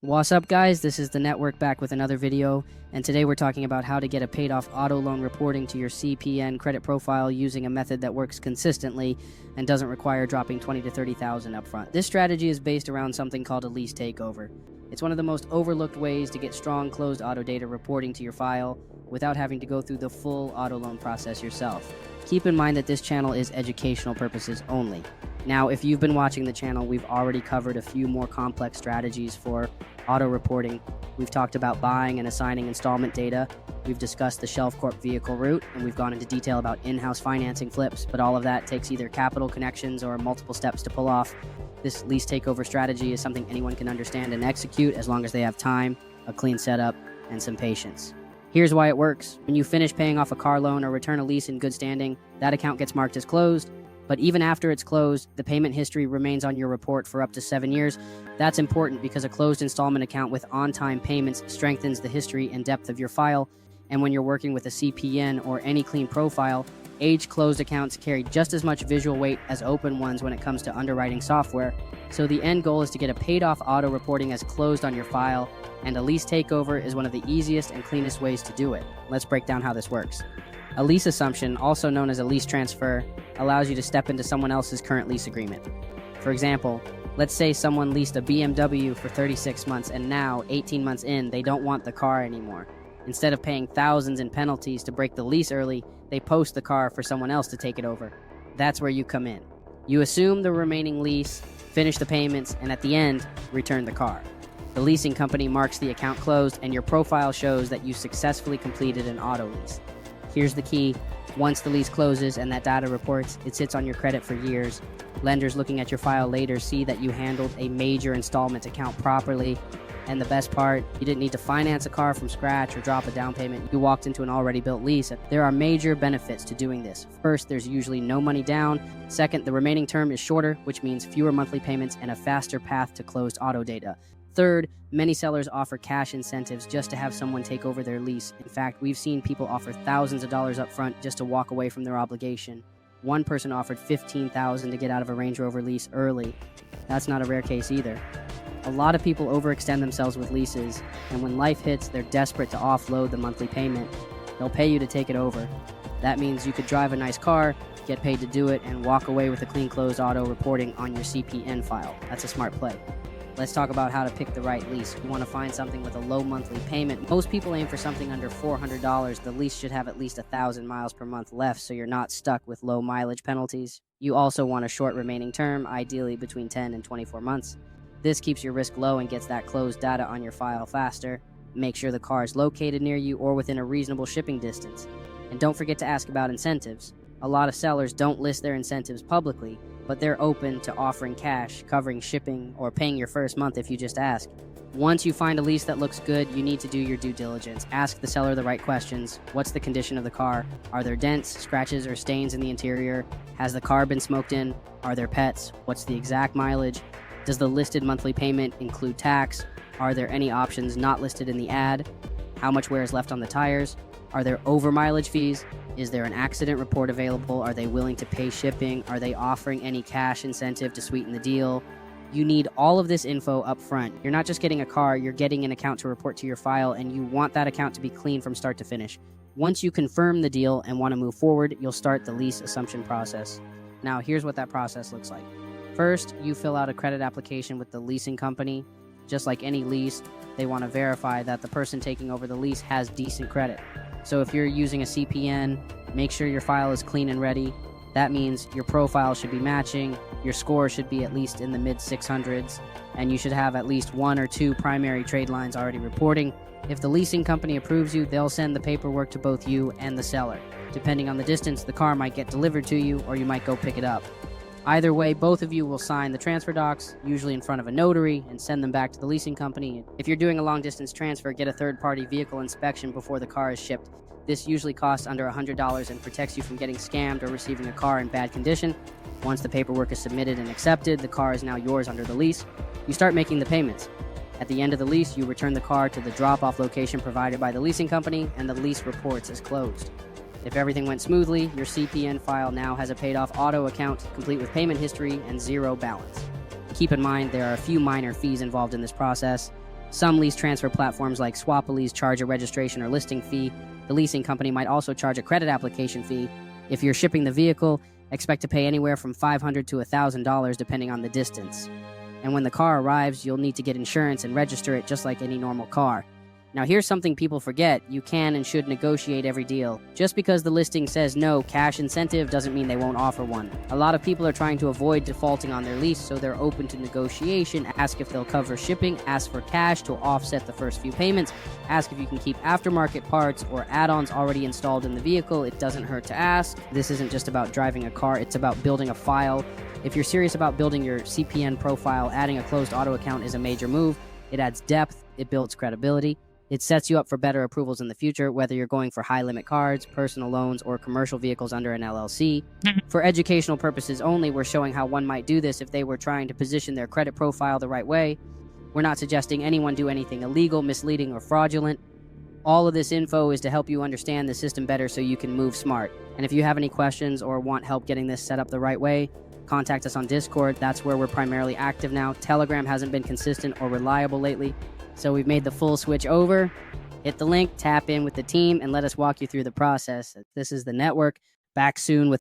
What's up, guys? This is the network back with another video, and today we're talking about how to get a paid off auto loan reporting to your CPN credit profile using a method that works consistently and doesn't require dropping $20,000 to $30,000 up front. This strategy is based around something called a lease takeover. It's one of the most overlooked ways to get strong closed auto data reporting to your file without having to go through the full auto loan process yourself. Keep in mind that this channel is educational purposes only. Now, if you've been watching the channel, we've already covered a few more complex strategies for auto reporting. We've talked about buying and assigning installment data. We've discussed the Shelf Corp vehicle route, and we've gone into detail about in-house financing flips, but all of that takes either capital connections or multiple steps to pull off. This lease takeover strategy is something anyone can understand and execute as long as they have time, a clean setup, and some patience. Here's why it works. When you finish paying off a car loan or return a lease in good standing, that account gets marked as closed. But even after it's closed, the payment history remains on your report for up to 7 years. That's important because a closed installment account with on-time payments strengthens the history and depth of your file. And when you're working with a CPN or any clean profile, age-closed accounts carry just as much visual weight as open ones when it comes to underwriting software. So the end goal is to get a paid-off auto reporting as closed on your file, and a lease takeover is one of the easiest and cleanest ways to do it. Let's break down how this works. A lease assumption, also known as a lease transfer, allows you to step into someone else's current lease agreement. For example, let's say someone leased a BMW for 36 months and now, 18 months in, they don't want the car anymore. Instead of paying thousands in penalties to break the lease early, they post the car for someone else to take it over. That's where you come in. You assume the remaining lease, finish the payments, and at the end, return the car. The leasing company marks the account closed, and your profile shows that you successfully completed an auto lease. Here's the key. Once the lease closes and that data reports, it sits on your credit for years. Lenders looking at your file later see that you handled a major installment account properly. And the best part, you didn't need to finance a car from scratch or drop a down payment. You walked into an already built lease. There are major benefits to doing this. First, there's usually no money down. Second, the remaining term is shorter, which means fewer monthly payments and a faster path to closed auto data. Third, many sellers offer cash incentives just to have someone take over their lease. In fact, we've seen people offer thousands of dollars up front just to walk away from their obligation. One person offered $15,000 to get out of a Range Rover lease early. That's not a rare case either. A lot of people overextend themselves with leases, and when life hits, they're desperate to offload the monthly payment. They'll pay you to take it over. That means you could drive a nice car, get paid to do it, and walk away with a clean closed auto reporting on your CPN file. That's a smart play. Let's talk about how to pick the right lease. You want to find something with a low monthly payment. Most people aim for something under $400. The lease should have at least 1,000 miles per month left so you're not stuck with low mileage penalties. You also want a short remaining term, ideally between 10 and 24 months. This keeps your risk low and gets that closed data on your file faster. Make sure the car is located near you or within a reasonable shipping distance. And don't forget to ask about incentives. A lot of sellers don't list their incentives publicly, but they're open to offering cash, covering shipping, or paying your first month if you just ask. Once you find a lease that looks good, you need to do your due diligence. Ask the seller the right questions. What's the condition of the car? Are there dents, scratches, or stains in the interior? Has the car been smoked in? Are there pets? What's the exact mileage? Does the listed monthly payment include tax? Are there any options not listed in the ad? How much wear is left on the tires? Are there over mileage fees? Is there an accident report available? Are they willing to pay shipping? Are they offering any cash incentive to sweeten the deal? You need all of this info up front. You're not just getting a car, you're getting an account to report to your file, and you want that account to be clean from start to finish. Once you confirm the deal and want to move forward, you'll start the lease assumption process. Now, here's what that process looks like. First, you fill out a credit application with the leasing company. Just like any lease, they want to verify that the person taking over the lease has decent credit. So if you're using a CPN, make sure your file is clean and ready. That means your profile should be matching, your score should be at least in the mid-600s, and you should have at least 1 or 2 primary trade lines already reporting. If the leasing company approves you, they'll send the paperwork to both you and the seller. Depending on the distance, the car might get delivered to you, or you might go pick it up. Either way, both of you will sign the transfer docs, usually in front of a notary, and send them back to the leasing company. If you're doing a long-distance transfer, get a third-party vehicle inspection before the car is shipped. This usually costs under $100 and protects you from getting scammed or receiving a car in bad condition. Once the paperwork is submitted and accepted, the car is now yours under the lease. You start making the payments. At the end of the lease, you return the car to the drop-off location provided by the leasing company, and the lease reports as closed. If everything went smoothly, your CPN file now has a paid-off auto account, complete with payment history and zero balance. Keep in mind, there are a few minor fees involved in this process. Some lease transfer platforms like Swap-A-Lease charge a registration or listing fee. The leasing company might also charge a credit application fee. If you're shipping the vehicle, expect to pay anywhere from $500 to $1,000 depending on the distance. And when the car arrives, you'll need to get insurance and register it just like any normal car. Now here's something people forget: you can and should negotiate every deal. Just because the listing says no cash incentive doesn't mean they won't offer one. A lot of people are trying to avoid defaulting on their lease, so they're open to negotiation. Ask if they'll cover shipping, ask for cash to offset the first few payments, ask if you can keep aftermarket parts or add-ons already installed in the vehicle. It doesn't hurt to ask. This isn't just about driving a car, it's about building a file. If you're serious about building your CPN profile, adding a closed auto account is a major move. It adds depth, it builds credibility. It sets you up for better approvals in the future, whether you're going for high-limit cards, personal loans, or commercial vehicles under an LLC. For educational purposes only, we're showing how one might do this if they were trying to position their credit profile the right way. We're not suggesting anyone do anything illegal, misleading, or fraudulent. All of this info is to help you understand the system better so you can move smart. And if you have any questions or want help getting this set up the right way, contact us on Discord. That's where we're primarily active now. Telegram hasn't been consistent or reliable lately, so we've made the full switch over. Hit the link, tap in with the team, and let us walk you through the process. This is the network. Back soon with